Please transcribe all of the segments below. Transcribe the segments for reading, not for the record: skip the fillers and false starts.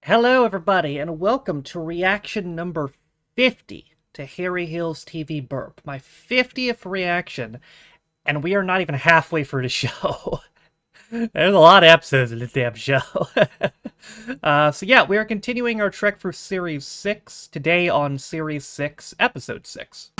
Hello, everybody, and welcome to reaction number 50 to Harry Hill's TV Burp. My 50th reaction, and we are not even halfway through the show. There's a lot of episodes in this damn show. So yeah, we are continuing our trek through Series 6, today on Series 6, Episode 6.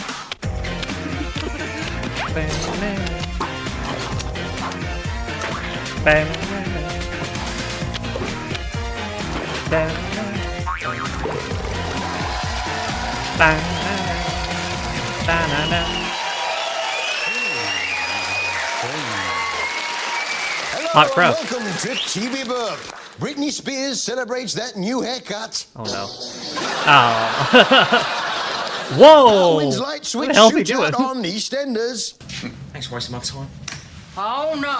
Hot crowd. Welcome to TV Burp. Britney Spears celebrates that new haircut. Oh no. Oh. Whoa! Darwin's light switch What the hell is he shoots out doing? on EastEnders. Thanks for wasting my time. Oh no!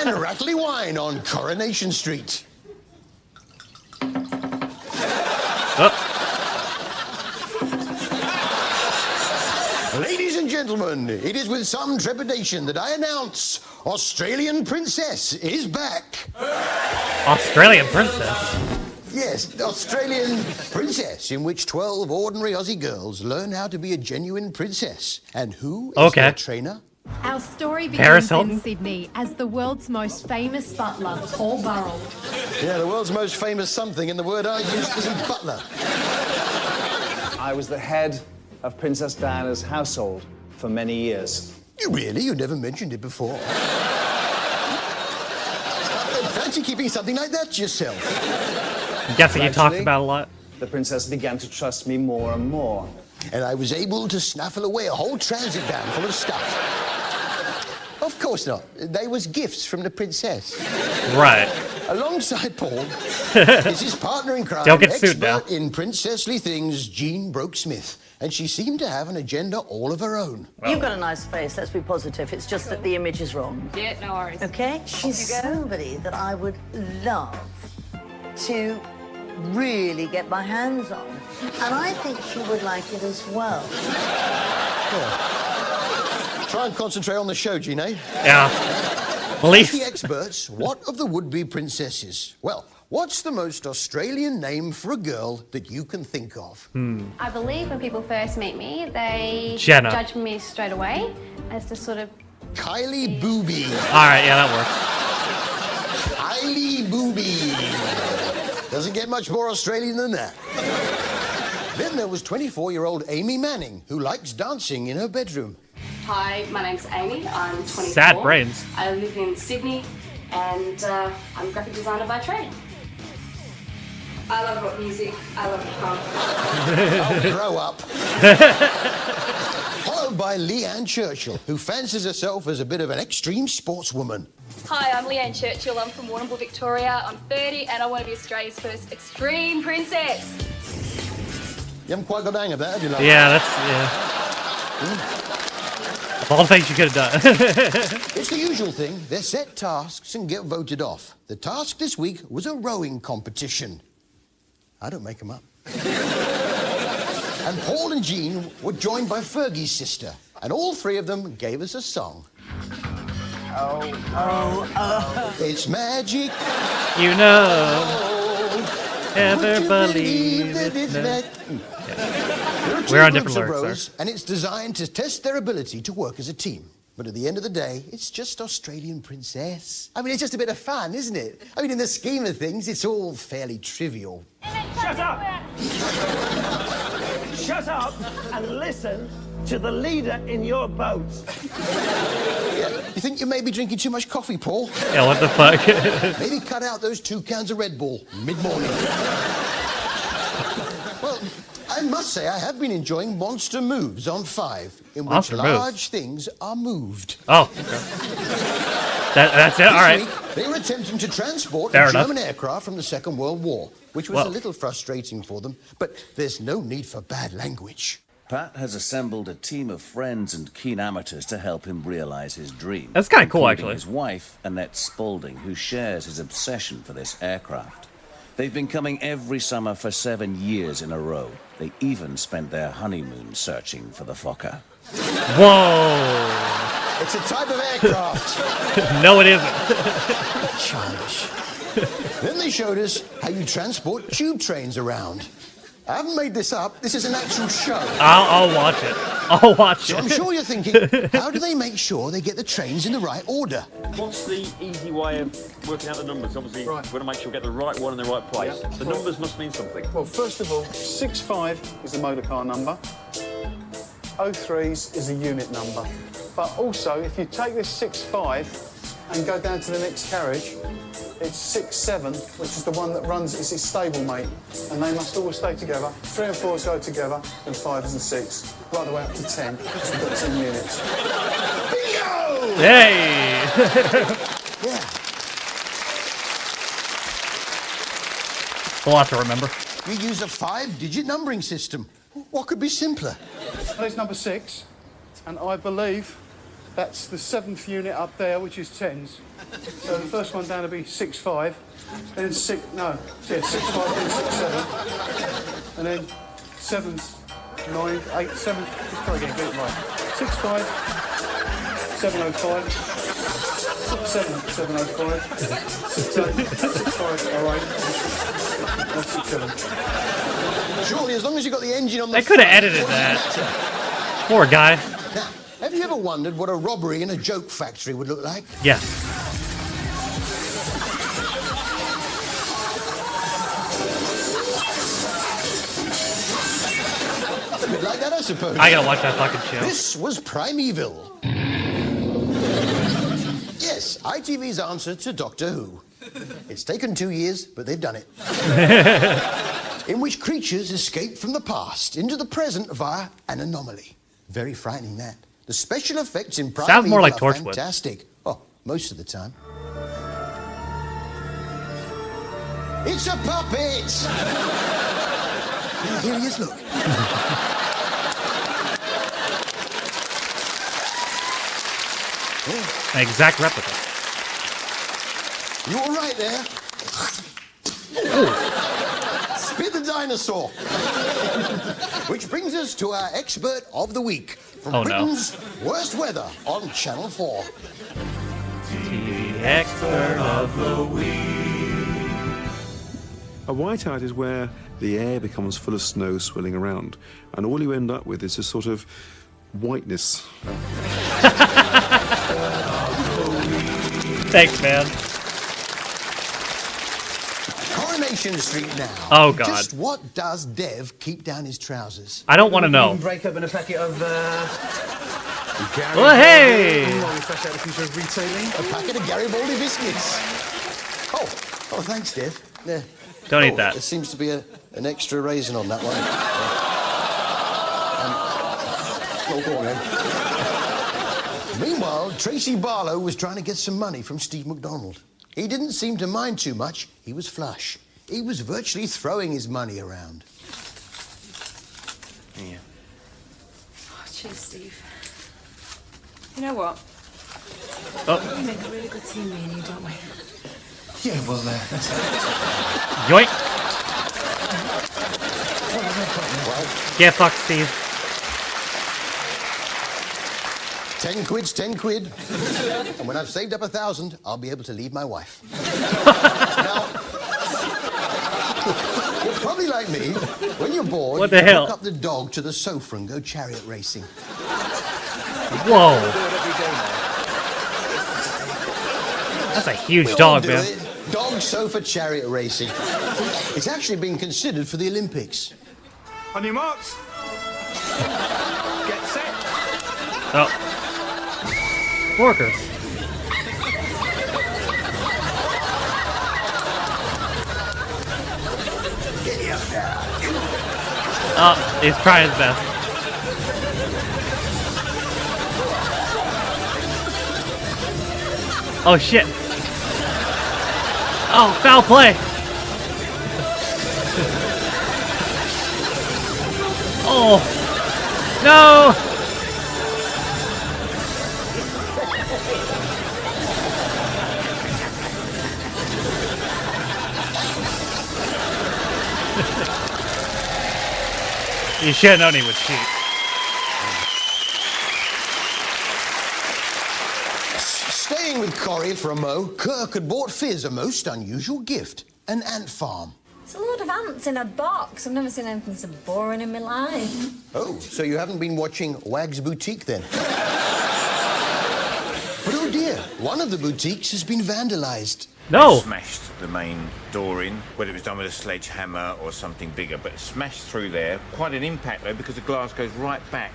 And rattly wine on Coronation Street. Ladies and gentlemen, it is with some trepidation that I announce Australian Princess is back. Australian princess. Yes, Australian Princess, in which 12 ordinary Aussie girls learn how to be a genuine princess. And who is their trainer? Our story Paris begins Hilton? in Sydney as the world's most famous butler, Paul Burrell. Yeah, the world's most famous something, and the word I use isn't butler. I was the head of Princess Diana's household for many years. You really? You never mentioned it before. Fancy keeping something like that to yourself. I'm guessing you talked Actually, about a lot. The princess began to trust me more and more. And I was able to snaffle away a whole transit van full of stuff. Of course not. They was gifts from the princess. Right. Alongside Paul is his partner in crime, Don't get sued now. expert in princessly things, Jean Broke-Smith. And she seemed to have an agenda all of her own. You've got a nice face, let's be positive. It's just that the image is wrong. Yeah, no worries. Okay? She's somebody that I would love to really get my hands on. And I think she would like it as well. Try and concentrate on the show, Jean, eh? Yeah. Ask Belief. the experts, what of the would-be princesses? Well, what's the most Australian name for a girl that you can think of? I believe when people first meet me, they Jenna. judge me straight away as to sort of. Kylie Booby. Alright, yeah, that works. Kylie Booby. Doesn't get much more Australian than that. Then there was 24-year-old Amy Manning, who likes dancing in her bedroom. Hi, my name's Amy. I'm 24. Sad brains. I live in Sydney, and I'm a graphic designer by trade. I love rock music. I love punk. Oh, grow up. Followed by Leanne Churchill, who fancies herself as a bit of an extreme sportswoman. Hi, I'm Leanne Churchill. I'm from Warrnambool, Victoria. I'm 30, and I want to be Australia's first extreme princess. You haven't quite got the hang of that, have you, love? Yeah, that's, Of all the things you could have done. It's the usual thing. They're set tasks and get voted off. The task this week was a rowing competition. I don't make them up. And Paul and Jean were joined by Fergie's sister, and all three of them gave us a song. It's magic. You know. Ever Would you believe that it? it's No. There are two We're on groups different of lyrics, rowers, and it's designed to test their ability to work as a team. But at the end of the day, it's just Australian Princess. I mean, it's just a bit of fun, isn't it? I mean, in the scheme of things, it's all fairly trivial. Shut up! Shut up and listen to the leader in your boat. You think you may be drinking too much coffee, Paul? Yeah, what the fuck? Maybe cut out those 2 cans of Red Bull mid-morning. Well, I must say I have been enjoying Monster Moves on 5, in which Monster Moves? large things are moved. Oh, okay. That's it? This Alright. week, they were attempting to transport Fair a enough. German aircraft from the Second World War, which was Well. a little frustrating for them, but there's no need for bad language. Pat has assembled a team of friends and keen amateurs to help him realize his dream. That's kinda cool, including actually. His wife, Annette Spaulding, who shares his obsession for this aircraft. They've been coming every summer for 7 years in a row. They even spent their honeymoon searching for the Fokker. Whoa. It's a type of aircraft. No, it isn't. Childish. Then they showed us how you transport tube trains around. I haven't made this up. This is an actual show. I'll watch it. I'll watch So it. I'm sure you're thinking, how do they make sure they get the trains in the right order? What's the easy way of working out the numbers? Obviously, we've got to make sure we get the right one in the right place. The numbers must mean something. Well, first of all, 65 is the motor car number. 03s is a unit number. But also, if you take this 65 and go down to the next carriage, it's 67, which is the one that runs, it's its stablemate. And they must always stay together. 3 and 4s go together, and 5s and 6, right the way up to 10. So we've got 10 units. Bingo! Hey! Yeah. A lot to remember. We use a 5-digit numbering system. What could be simpler? There's number 6, and I believe that's the 7th unit up there, which is 10s. So the first one down will be 65, then 6, no, yeah, 65, then 67, and then 7s, 9, 8, 7, let's try again, get it right. 65, 705, 705, 68, 6508, and 67. Surely, as long as you got the engine on the They could have front, edited what that. does it matter? Poor guy. Now, have you ever wondered what a robbery in a joke factory would look like? Yeah. A bit like that, I suppose. I gotta watch that fucking show. This was Primeval. Yes, ITV's answer to Doctor Who. It's taken 2 years, but they've done it. In which creatures escape from the past into the present via an anomaly. Very frightening, that. The special effects in Primeval Sounds more like are Torchwood. fantastic. Oh, most of the time. It's a puppet! Yeah, here he is, look. An exact replica. You all right there? Spit the dinosaur. Which brings us to our expert of the week from Oh, no. Britain's worst weather on Channel 4. The expert of the A whiteout is where the air becomes full of snow swirling around, and all you end up with is a sort of whiteness. Thanks, man. Coronation Street now. Oh, God. Just what does Dev keep down his trousers? I don't want to know. Break open a packet of, Well, hey! fresh out of the future of retailing. A packet of Garibaldi biscuits. Oh, thanks, Dev. There. Don't eat that. There seems to be an extra raisin on that one. Go on, then. Meanwhile, Tracy Barlow was trying to get some money from Steve McDonald. He didn't seem to mind too much. He was flush. He was virtually throwing his money around. Oh, cheers, Steve. You know what? Oh. We make a really good team, me and you, don't we? Yeah, well, that's Yoink. Get fucked, Steve. 10 quid's 10 quid. And when I've saved up 1,000, I'll be able to leave my wife. Now, you're probably like me. When you're bored, What the you hell? hook up the dog to the sofa and go chariot racing. Whoa. That's a huge We all dog, do man. it. Dog sofa chariot racing. It's actually being considered for the Olympics. On your marks. Get set. Oh. Workers. Oh, he's trying his best. Oh shit. Oh, foul play. Oh. No. You should have known he would cheat. Corrie from Mo, Kirk had bought Fizz a most unusual gift, an ant farm. It's a load of ants in a box. I've never seen anything so boring in my life. Oh, so you haven't been watching Wag's Boutique then? But oh dear, one of the boutiques has been vandalised. No! They smashed the main door in, whether it was done with a sledgehammer or something bigger, but smashed through there. Quite an impact though, because the glass goes right back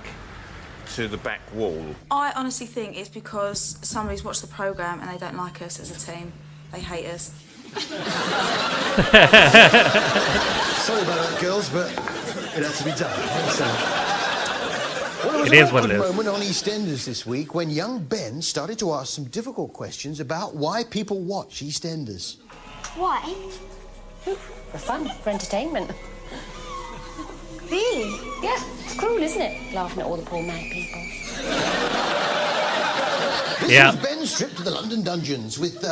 to the back wall. I honestly think it's because somebody's watched the programme and they don't like us as a team. They hate us. Sorry about that, girls, but it had to be done. Well, It is what it a is. moment on EastEnders this week when young Ben started to ask some difficult questions about why people watch EastEnders. Why? For fun, for entertainment. Really? Yeah, it's cruel, isn't it? Laughing at all the poor mad people. This Yeah. is Ben's trip to the London dungeons with,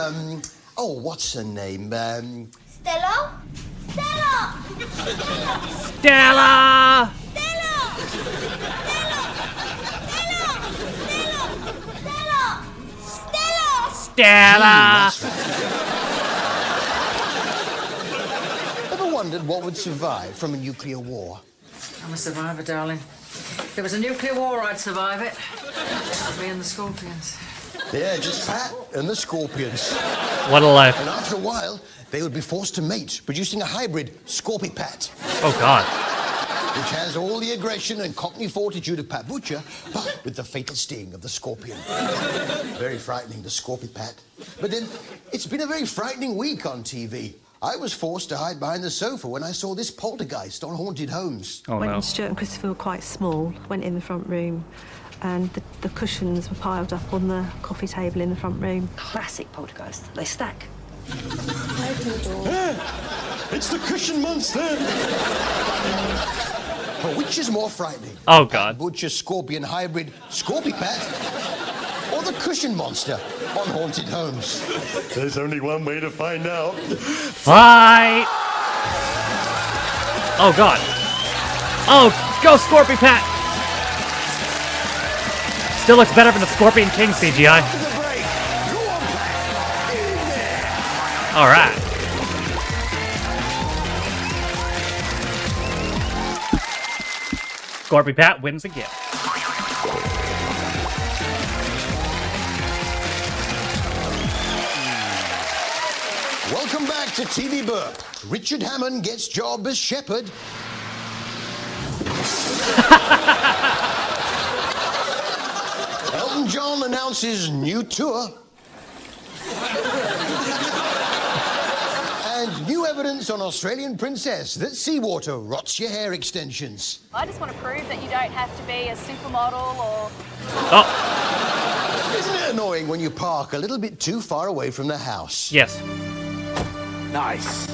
oh, what's her name? Stella? Stella! Stella! Stella! Ever wondered what would survive from a nuclear war? I'm a survivor, darling. If there was a nuclear war, I'd survive it. Me and the Scorpions. Yeah, just Pat and the Scorpions. What a life. And after a while, they would be forced to mate, producing a hybrid Scorpi-Pat. Oh, God. Which has all the aggression and cockney fortitude of Pat Butcher, but with the fatal sting of the Scorpion. Very frightening, the Scorpi-Pat. But then, it's been a very frightening week on TV. I was forced to hide behind the sofa when I saw this poltergeist on Haunted Homes. Oh, no. When Stuart and Christopher were quite small, went in the front room, and the cushions were piled up on the coffee table in the front room. Classic poltergeist. They stack. It's the cushion monster! But which is more frightening? Oh, God. Butcher Scorpion hybrid Scorpi-Pat or the cushion monster on Haunted Homes? There's only one way to find out. Fight! Oh, God. Oh, go Scorpion Pat! Still looks better than the Scorpion King CGI. All right. Scorpion Pat wins again. Welcome back to TV Burp. Richard Hammond gets job as shepherd. Elton John announces new tour. And new evidence on Australian princess that seawater rots your hair extensions. I just want to prove that you don't have to be a supermodel or... Oh. Isn't it annoying when you park a little bit too far away from the house? Yes. Nice.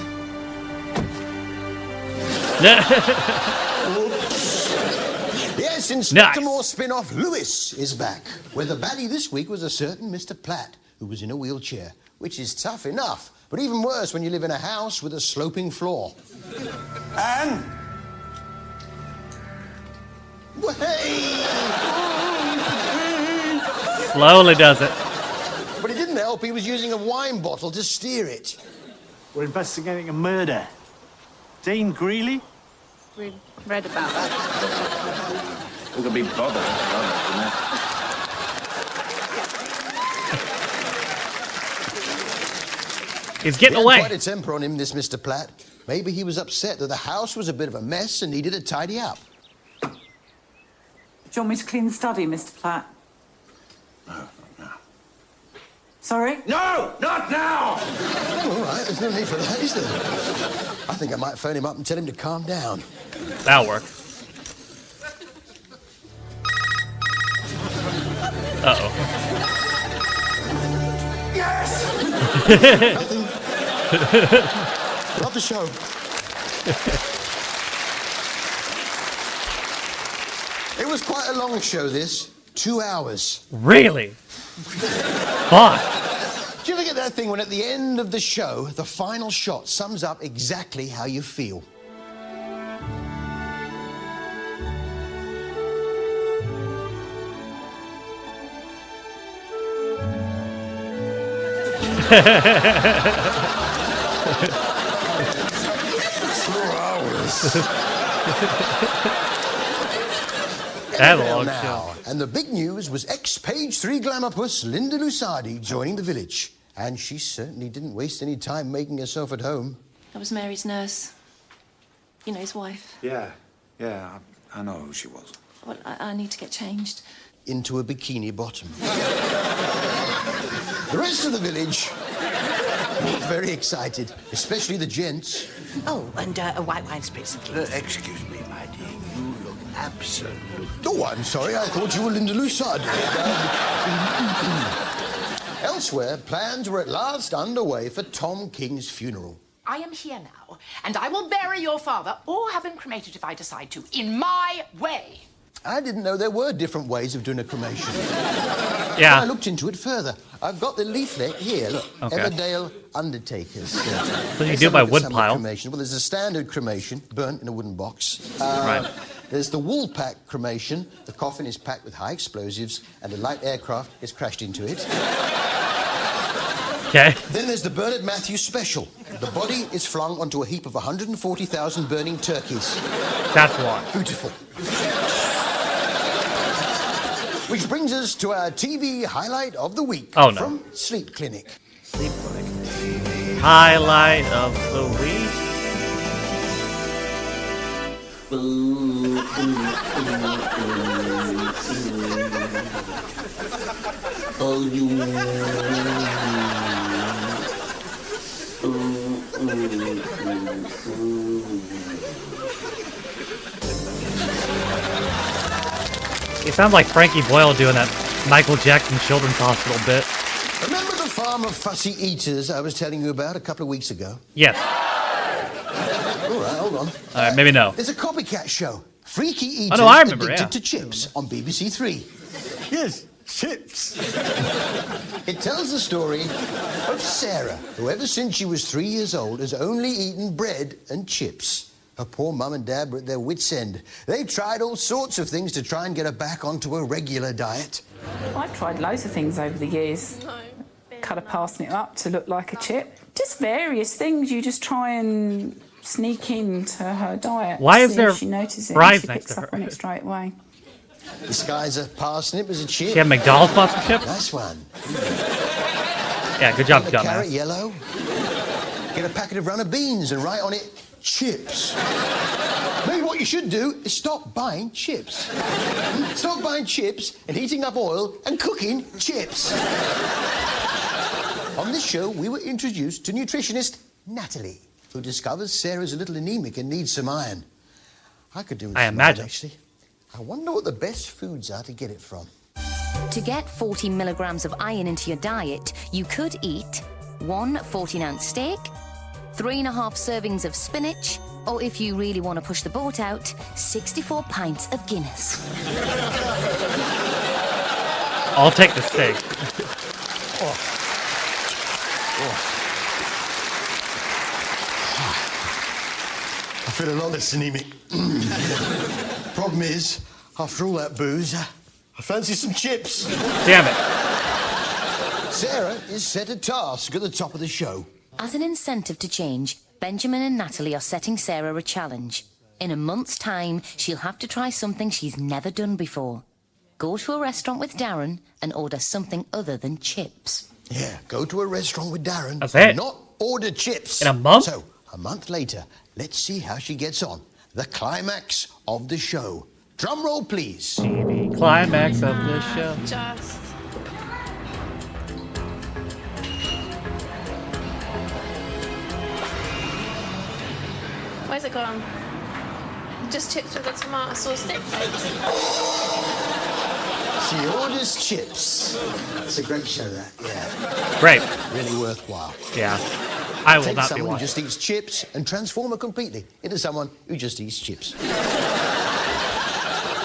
Yes, Inspector Moore spin-off Lewis is back, where the baddie this week was a certain Mr. Platt, who was in a wheelchair, which is tough enough, but even worse when you live in a house with a sloping floor. Anne? Slowly does it. But it didn't help, he was using a wine bottle to steer it. We're investigating a murder. Dean Greeley? We read about that. We could be bothered. He's getting He had away. quite a temper on him, this Mr. Platt. Maybe he was upset that the house was a bit of a mess and needed to tidy up. Do you want me to clean the study, Mr. Platt? No. Sorry? No, not now! Oh, all right, there's no need for that, is there? I think I might phone him up and tell him to calm down. That'll work. Uh-oh. Yes! Love the show. It was quite a long show, this. 2 hours. Really? Fuck. Do you ever get that thing when at the end of the show, the final shot sums up exactly how you feel? Analog now. show. And the big news was ex-Page 3 glamour puss Linda Lusardi joining the village. And she certainly didn't waste any time making herself at home. I was Mary's nurse. You know, his wife. Yeah, I know who she was. Well, I need to get changed. Into a bikini bottom. The rest of the village very excited, especially the gents. Oh, and a white wine spritz, please. Excuse me, my dear. You look absolute. Oh, I'm sorry. I thought you were Linda Lusardi. Elsewhere, plans were at last underway for Tom King's funeral. I am here now, and I will bury your father or have him cremated if I decide to, in my way. I didn't know there were different ways of doing a cremation. Yeah. I looked into it further. I've got the leaflet here. Look, Okay. Everdale Undertakers. So you do it by wood pile. Cremation. Well, there's a standard cremation, burnt in a wooden box. Right. There's the wool pack cremation. The coffin is packed with high explosives, and a light aircraft has crashed into it. Okay. Then there's the Bernard Matthews special. The body is flung onto a heap of 140,000 burning turkeys. That's why. Beautiful. Which brings us to our TV highlight of the week. Oh, no. From Sleep Clinic. Sleep Clinic. Highlight of the week. It sounds like Frankie Boyle doing that Michael Jackson Children's Hospital bit. Remember the farm of fussy eaters I was telling you about a couple of weeks ago? Yes. All right, hold on. All right, maybe no. There's a copycat show. Freaky Eaters Oh, no, I remember, Addicted yeah. to Chips on BBC Three. Yes, chips. It tells the story of Sarah, who ever since she was 3 years old has only eaten bread and chips. Her poor mum and dad were at their wits' end. They tried all sorts of things to try and get her back onto a regular diet. I've tried loads of things over the years. Cut a parsnip up to look like a chip. Just various things you just try and sneak into her diet. Why is See there if she notices it fries and she next picks to up her? on it straight away. Disguise a parsnip as a chip. She had McDonald's pasta chips? Nice one. Yeah, good job, Paint the carrot dumbass. yellow. Get a packet of runner beans and write on it, chips. Maybe what you should do is stop buying chips. Stop buying chips and heating up oil and cooking chips. On this show, we were introduced to nutritionist Natalie, who discovers Sarah's a little anemic and needs some iron. I could do with I some imagine. iron, actually. I wonder what the best foods are to get it from. To get 40 milligrams of iron into your diet, you could eat 1 14-ounce steak, 3.5 servings of spinach, or if you really want to push the boat out, 64 pints of Guinness. I'll take the steak. I feel a lot less anemic. Problem is, after all that booze, I fancy some chips. Damn it. Sarah is set a task at the top of the show. As an incentive to change, Benjamin and Natalie are setting Sarah a challenge. In a month's time, she'll have to try something she's never done before. Go to a restaurant with Darren and order something other than chips. Yeah, go to a restaurant with Darren. That's it. Not order chips. In a month? So, a month later, let's see how she gets on. The climax of the show. Drum roll, please. TV climax of the show. Just. Where's it gone? Just chips with a tomato sauce dip. She orders chips. It's a great show, that. Yeah. Great. Really worthwhile. Yeah. I will Take not be someone who watching. just eats chips and transform her completely into someone who just eats chips.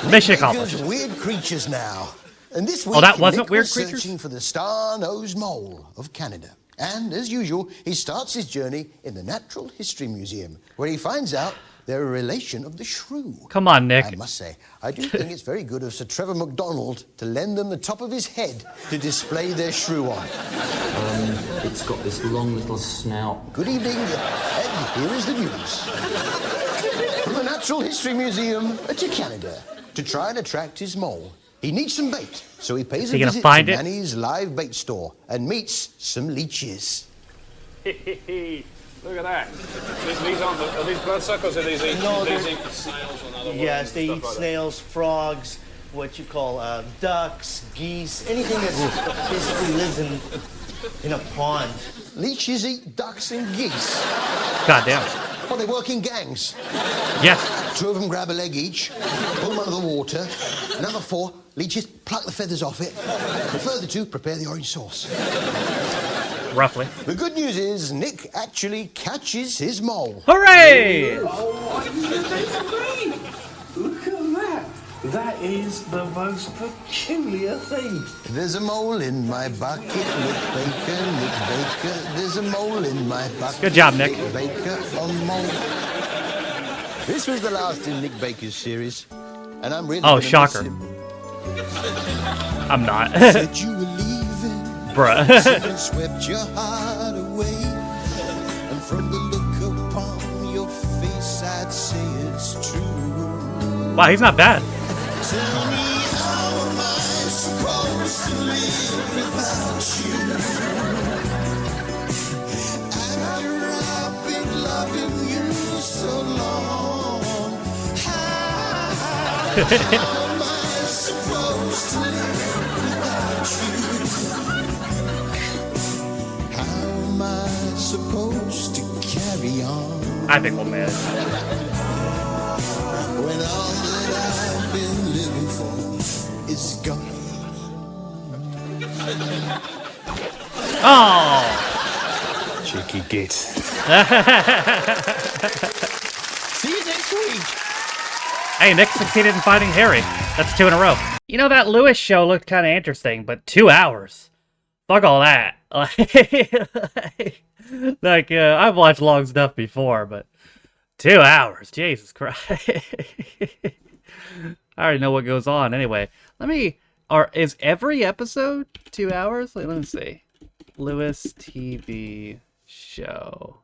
Mission Makers accomplished. Weird creatures now. And this week, Oh, that wasn't Nick Weird was Creatures? searching for the star-nosed mole of Canada. And as usual, he starts his journey in the Natural History Museum, where he finds out They're a relation of the shrew. Come on, Nick. I must say, I do think it's very good of Sir Trevor MacDonald to lend them the top of his head to display their shrew on. It's got this long little snout. Good evening, and here is the news. From the Natural History Museum to Canada, to try and attract his mole. He needs some bait, so he pays a visit to Manny's live bait store and meets some leeches. Look at that. These aren't are these bloodsuckers or these eat snails or other Yes, they eat snails, frogs, what you call ducks, geese, anything that basically lives in a pond. Leeches eat ducks and geese. Goddamn. Well, they work in gangs. Yes. 2 of them grab a leg each, pull them under the water. Another 4 leeches pluck the feathers off it. The further 2 prepare the orange sauce. Roughly. The good news is Nick actually catches his mole. Hooray! Look at that. That is the most peculiar thing. There's a mole in my bucket, Nick Baker, Nick Baker. There's a mole in my bucket. Good job, Nick. Baker on mole. This was the last in Nick Baker's series, and I'm really Oh, gonna shocker. miss him. I'm not. Said you were leaving. Bruh. Said and swept your heart away. And from the look upon your face, I'd say it's true. Wow, he's not bad. Tell me, how am I supposed to live without you? After I've been loving you so long, how am I supposed to live without you? How am I supposed to carry on? I think we'll manage. When all that I've been living for is gone. Oh! Cheeky git. See you next week. Hey, Nick succeeded in finding Harry. That's 2 in a row. You know, that Lewis show looked kind of interesting, but 2 hours? Fuck all that. I've watched long stuff before, but 2 hours. Jesus Christ. I already know what goes on. Anyway, is every episode 2 hours? Let me see. Lewis TV show.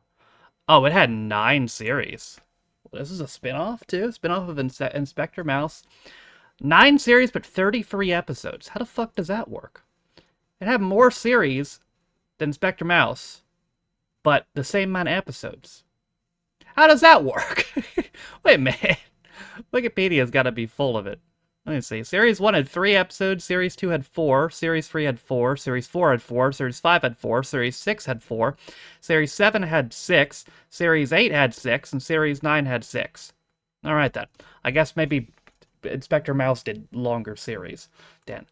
Oh, it had 9 series. This is a spin-off, too? Spin-off of Inspector Mouse. 9 series, but 33 episodes. How the fuck does that work? It had more series than Inspector Mouse, but the same amount of episodes. How does that work? Wait a minute. Wikipedia's got to be full of it. Let me see. Series 1 had 3 episodes. Series 2 had 4. Series 3 had 4. Series 4 had 4. Series 5 had 4. Series 6 had 4. Series 7 had 6. Series 8 had 6. And Series 9 had 6. All right, then. I guess maybe Inspector Mouse did longer series then.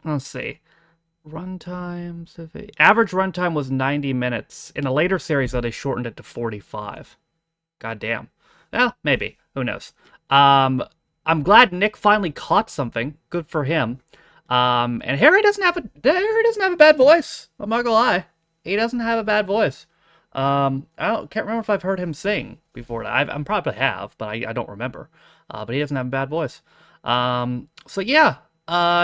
Let's see. Runtimes. Average runtime was 90 minutes. In a later series, though, they shortened it to 45. God damn. Well, maybe. Who knows? I'm glad Nick finally caught something. Good for him. And Harry doesn't have a bad voice. I'm not gonna lie. He doesn't have a bad voice. Can't remember if I've heard him sing before. I probably have, but I don't remember. But he doesn't have a bad voice. So yeah.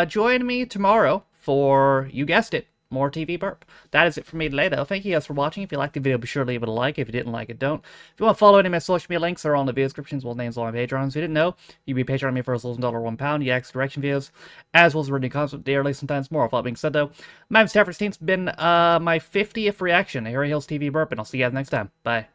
Join me tomorrow for, you guessed it, more TV Burp. That is it for me today, though. Thank you guys for watching. If you liked the video, be sure to leave it a like. If you didn't like it, don't. If you want to follow any of my social media links, they're all in the video descriptions, well, names all my Patrons. If you didn't know, you can be Patreon me for as little as £1, you access direction videos, as well as reading content daily, sometimes more. With all that being said, though, my name is Stafford Steen's been my 50th reaction to Harry Hill's TV Burp, and I'll see you guys next time. Bye.